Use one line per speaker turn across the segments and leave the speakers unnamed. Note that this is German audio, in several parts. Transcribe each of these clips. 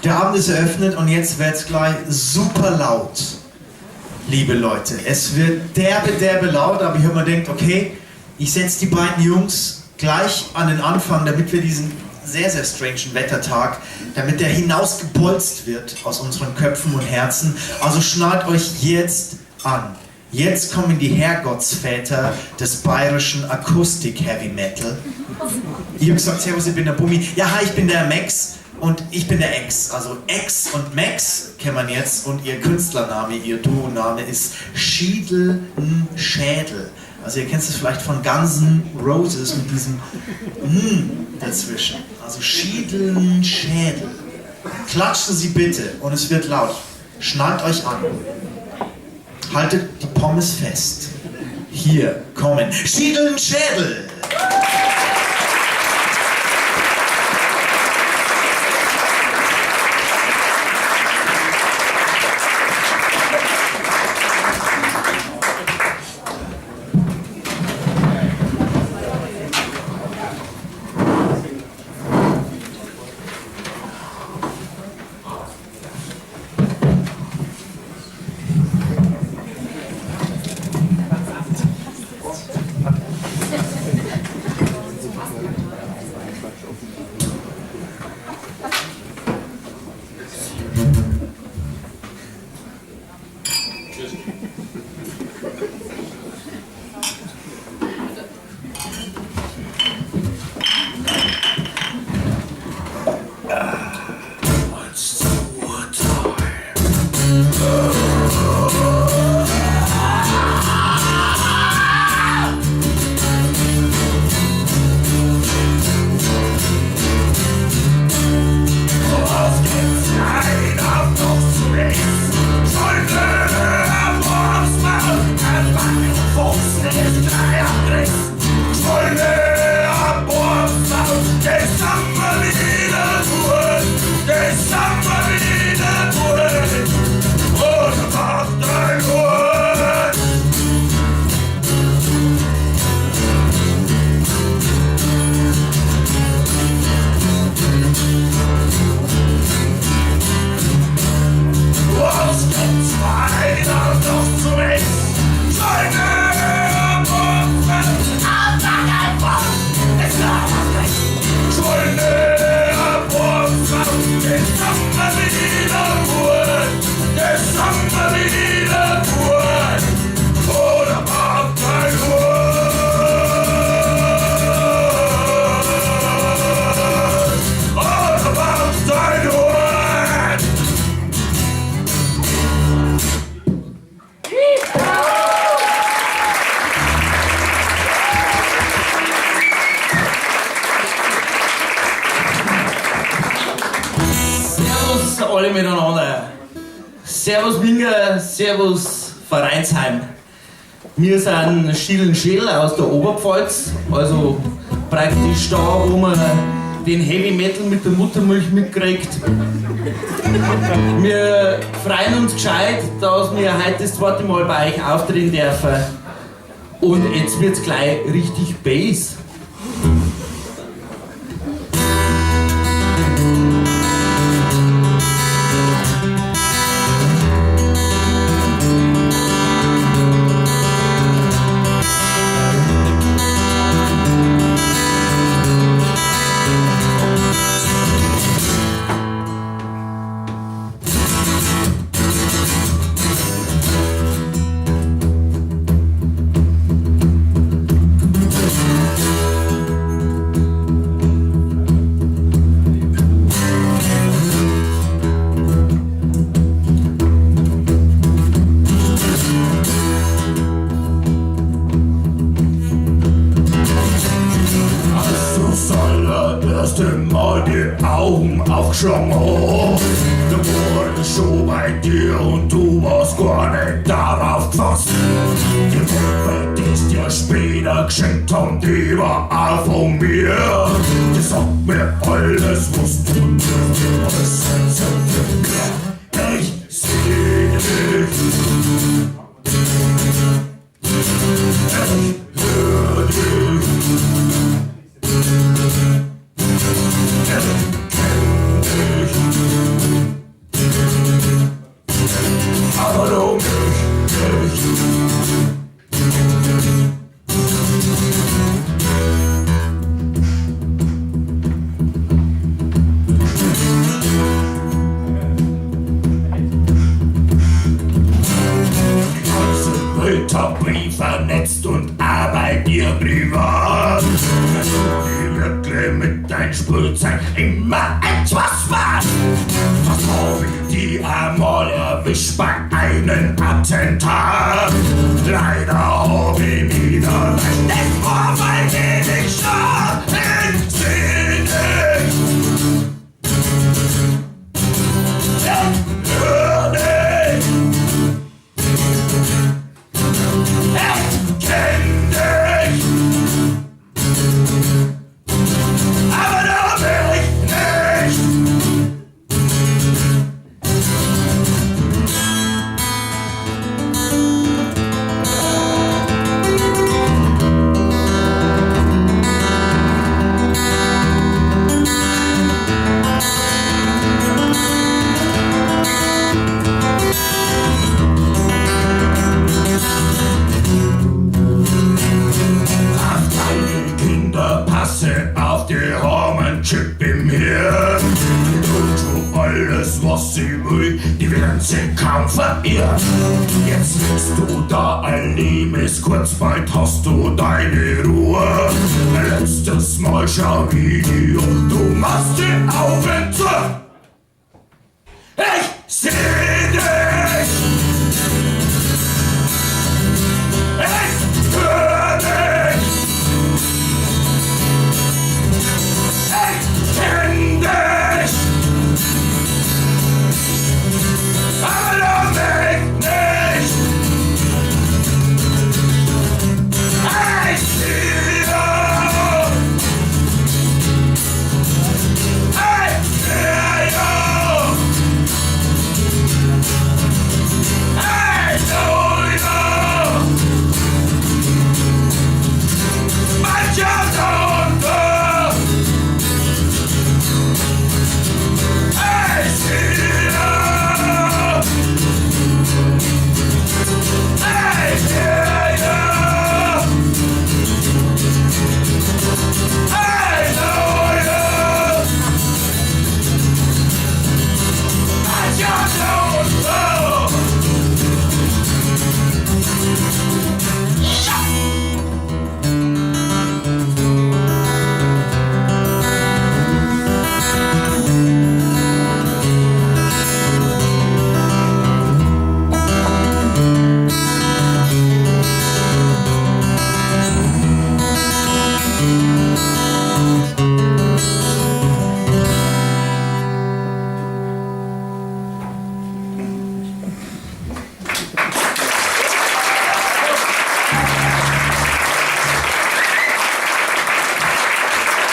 Der Abend ist eröffnet und jetzt wird es gleich super laut, liebe Leute. Es wird derbe laut, aber ich habe mir gedacht, okay, ich setze die beiden Jungs gleich an den Anfang, damit wir diesen sehr strangen Wettertag, damit der hinausgebolzt wird aus unseren Köpfen und Herzen. Also schnallt euch jetzt an. Jetzt kommen die Herrgottsväter des bayerischen Akustik-Heavy Metal. Ich habe gesagt, servus, ich bin der Bummi. Ja, hi, ich bin der Max und ich bin der X. Also X und Max kennen wir jetzt und ihr Künstlername, ihr Duo-Name ist Schädel. Also ihr kennt es vielleicht von Guns N' Roses mit diesem dazwischen. Also Schädel. Klatscht sie bitte und es wird laut. Schnallt euch an. Haltet die Pommes fest. Hier kommen Schädel.
Alle miteinander. Servus Minga, servus Vereinsheim. Wir sind Schädel aus der Oberpfalz, also praktisch da, wo man den Heavy Metal mit der Muttermilch mitkriegt. Wir freuen uns gescheit, dass wir heute das zweite Mal bei euch auftreten dürfen. Und jetzt wird's gleich richtig Bass.
Mal die Augen aufgeschlagen hast. Da war ich schon bei dir und du warst gar nicht darauf gefasst. Die Puppe, die es dir später geschenkt haben, die war auch von mir. Die sagt mir alles, was du tust. Ich seh dich. Ich hör dich. Ich kenn dich. Top-Wie vernetzt und arbeit ihr privat. Die wirklich mit dein Spielzeug immer etwas wart. Was hab ich die einmal erwischt bei einem Attentat? Leider hab ich wieder nicht vor, weil ich schon entsinnig. Hör nicht! Ich kenn dich! Aber du mich nicht! Auf die armen Chip im Hirn. Die tut schon alles, was sie will, die werden sie kaum verirrt. Jetzt liegst du da ein liebes, kurz bald hast du deine Ruhe. Letztes Mal schau Video, du machst die Augen zu. Ich seh dich! Ich hör dich! Kenn dich! Aber mich nicht! Ich sehe! Ich sehe! Ich know you! But you don't know! I see you. I hear you. I know you. I just don't know.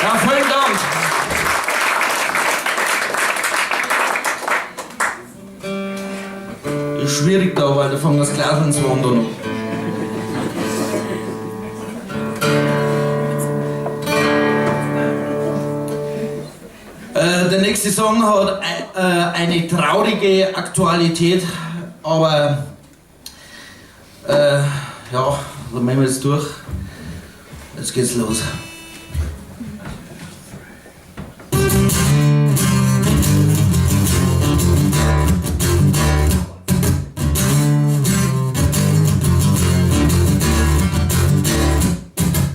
Ja, vielen Dank. Ist schwierig da, weil da fangen das Glas ans Wandern an. Der nächste Song hat eine traurige Aktualität, aber ja, da machen wir jetzt durch. Jetzt geht's los.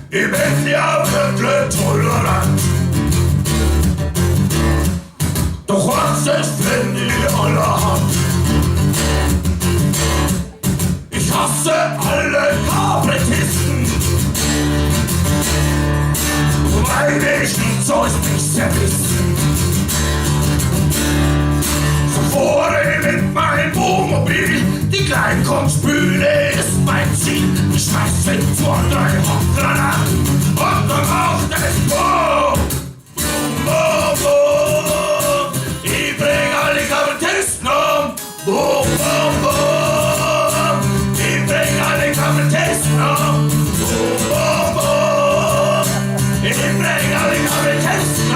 Ich bin ja wirklich tolerant. Doch was ist, wenn ich allerhand? Ich hasse alle Kabarettisten, weil ich nicht so ist nicht sehr wissen. So fahre ich mit meinem Wohnmobil, die Kleinkunstbühne ist mein Ziel. Ich schmeiß mit 2, 3 Hochgran an und dann macht es Boom, Boom, Boom. Ich bring alle Kabarettisten um. Boom, Boom, Boom. Ich bring alle Kabarettisten um. Boom, Boom, Boom. Ich bring alle Kabarettisten um.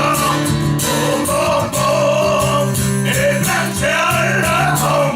Boom, Boom, Boom. Ich bring sie alle um.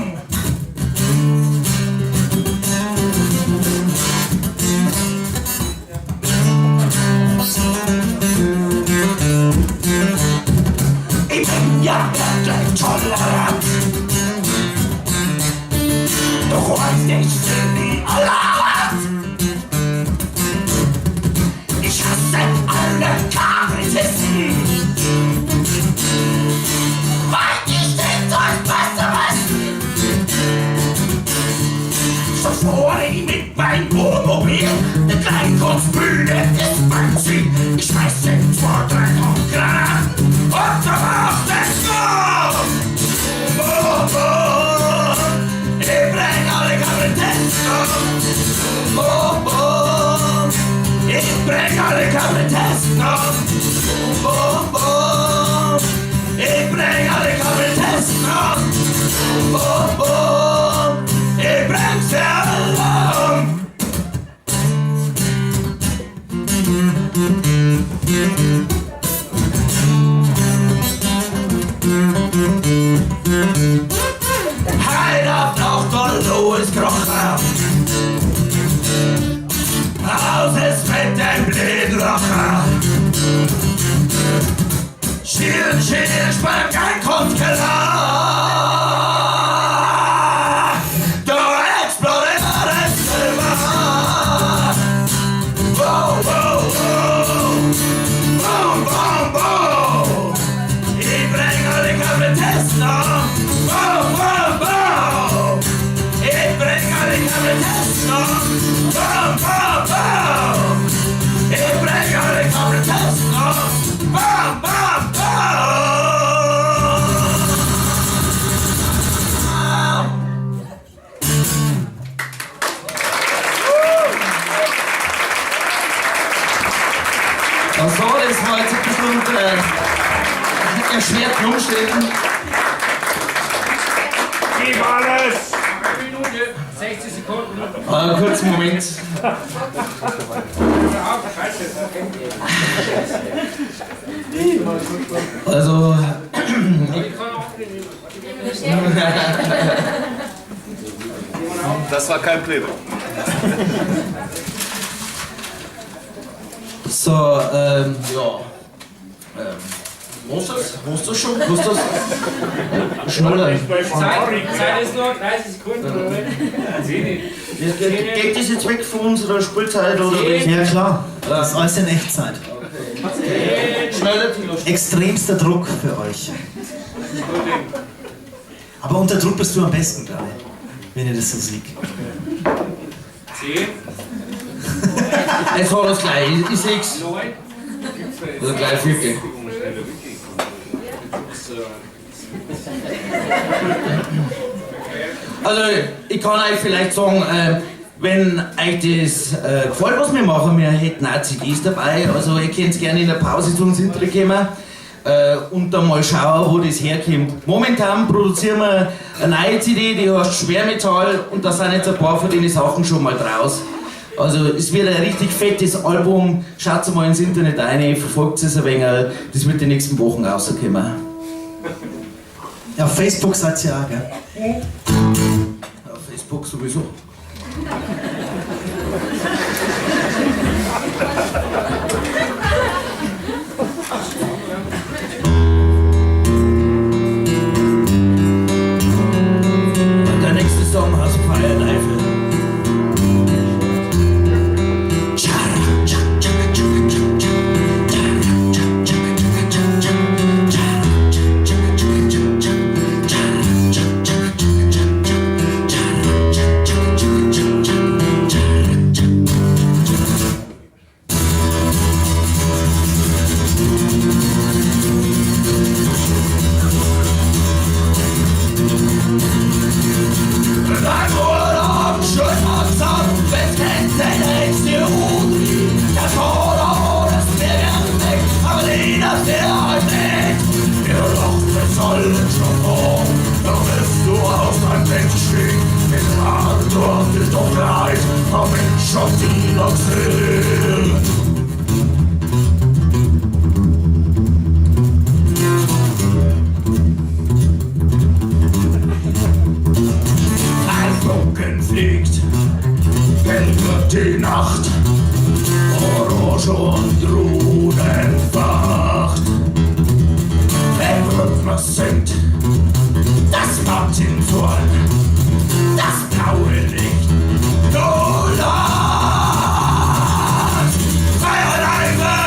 mein Wohnmobil. Der Kleinkunstbühne ist mein Ziel. Ich schmeiß in 2, 3 Granaten und verbrauch den Kopf. Boom, boom, ich bring alle Kabarettisten. Boom, boom, ich bring alle Kabarettisten. Boom, boom, ich bring alle Kabarettisten. Boom, boom, ich bring sie alle um. Heil auf Nacht und Louis Krocher. Raus ist mit dem Blindlocher. Schielen, schielen, spannend, kein Kunstkeller. Du explodierst immer. Wow, wow, wow. Boom, boom, boom. Ich bring alle Kabarettisten um. Boom, boom, boom. Ich bring alle Kabarettisten um. Boom, boom, boom. Ich bring alle Kabarettisten um. Boom, boom, boom.
Also, das war jetzt ein bisschen unter erschwerten Umständen.
Gib alles!
Eine Minute, 60 Sekunden.
Kurzen Moment. Also,
Das war kein Plädoyer.
so, ja. Musst du schon? Musst du schneller?
Zeit ist nur 30 Sekunden, oder?
Geht das jetzt weg von unserer Spielzeit oder?
Ja klar, das ist alles in Echtzeit.
Schneller, Tilo.
Extremster Druck für euch. Aber unter Druck bist du am besten, glaube ich, wenn ihr das so seht.
10,
Jetzt hat er es gleich, ich seh's.
9,
Oder gleich 14. Also, ich kann euch vielleicht sagen, wenn euch das gefällt, was wir machen, wir hätten auch CDs dabei, also ihr könnt gerne in der Pause zu uns hinterkommen und dann mal schauen, wo das herkommt. Momentan produzieren wir eine neue CD, die heißt Schwermetall und da sind jetzt ein paar von den Sachen schon mal draus. Also es wird ein richtig fettes Album, schaut mal ins Internet rein, verfolgt es ein wenig, das wird die nächsten Wochen rauskommen.
Ja, auf Facebook seid ihr auch, gell?
Auf Facebook sowieso. Der nächste Song heißt Fire Rifle. Fliegt, hell wird die Nacht, Orange und Runen facht. Der Rhythmus singt, das Martinshorn, das blaue Licht, du lachst. Fire Rifle!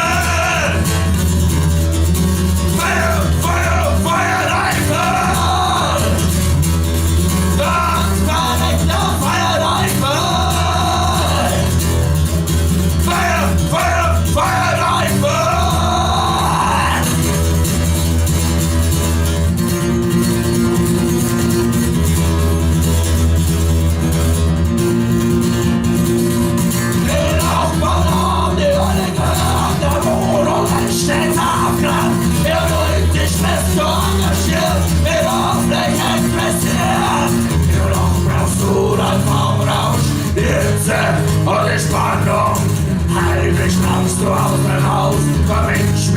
Fire, Fire, Fire Rifle! Das war nicht nur Fire Rifle!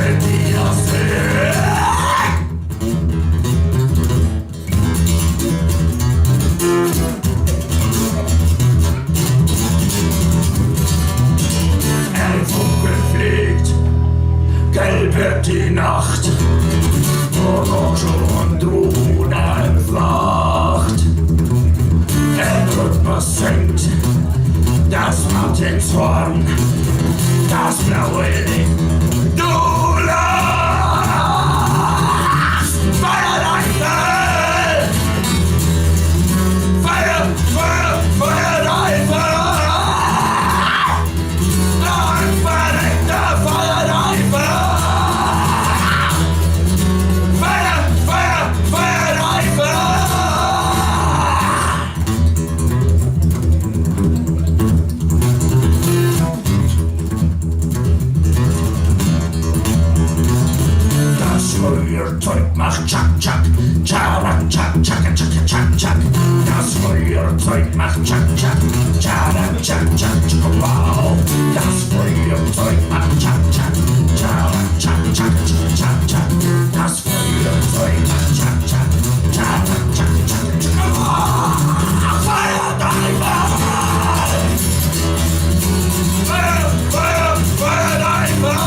Bettinas Weg. Ein Vogel fliegt, gelb wird die Nacht, Orange und Runa entfacht. Der Rhythmus singt, das Martinshorn, das blaue Licht. Du lachst, Feuerreifel! Feuer, Feuer, Feuerreifel! Ein verreckter Feuerreifel! Feuer, Feuer, Feuerreifel! Das Feuerzeug macht Tschak, Tschak, Tschak, Tschak, Tschak, Tschak, Tschak, Tschak. Das Feuerzeug macht Tschak, Tschak, Tschak, Tschak, Tschak, Tschak, wow. Das Feuerzeug macht Tschak, Tschak, Tschak, Tschak, Tschak, Tschak, Tschak. Das Feuerzeug macht Tschak, Tschak, Tschak, Tschak, Tschak, Tschak, wow. Feuerdiver! Feuer, Feuer, Feuerdiver!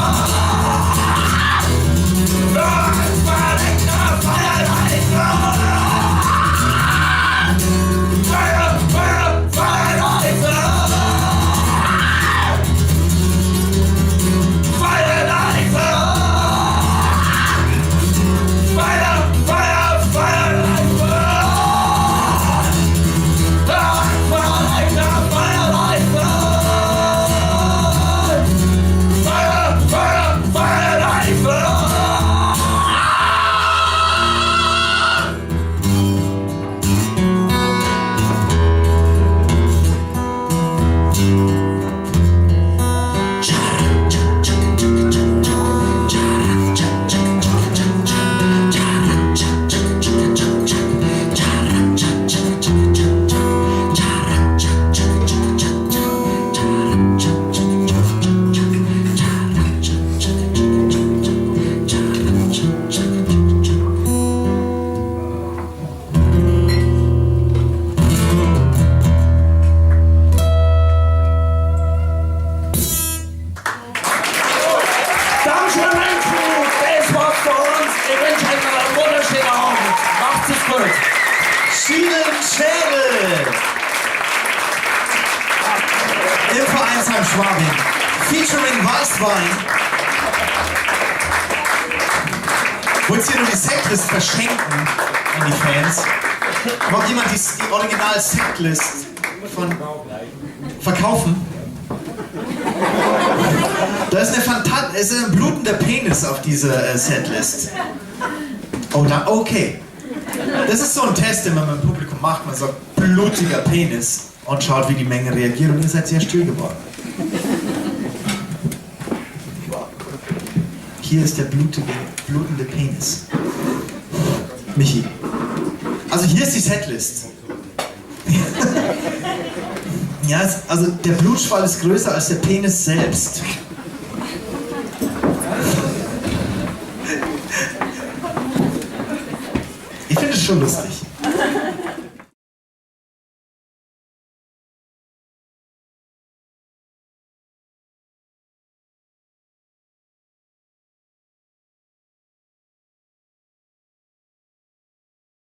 Schielen Schädel im Vereinsheim Schwabing, featuring Weißwein. Wollt's hier nur die Setlist verschenken an die Fans? Mag jemand die original Setlist verkaufen? Da ist ein blutender Penis auf dieser Setlist. Oh, okay. Das ist so ein Test, den man mit dem Publikum macht. Man sagt, blutiger Penis und schaut, wie die Menge reagiert, und ihr seid sehr still geworden. Hier ist der blutende Penis. Michi. Also hier ist die Setlist. Ja, also der Blutschwall ist größer als der Penis selbst. Ich finde es schon lustig.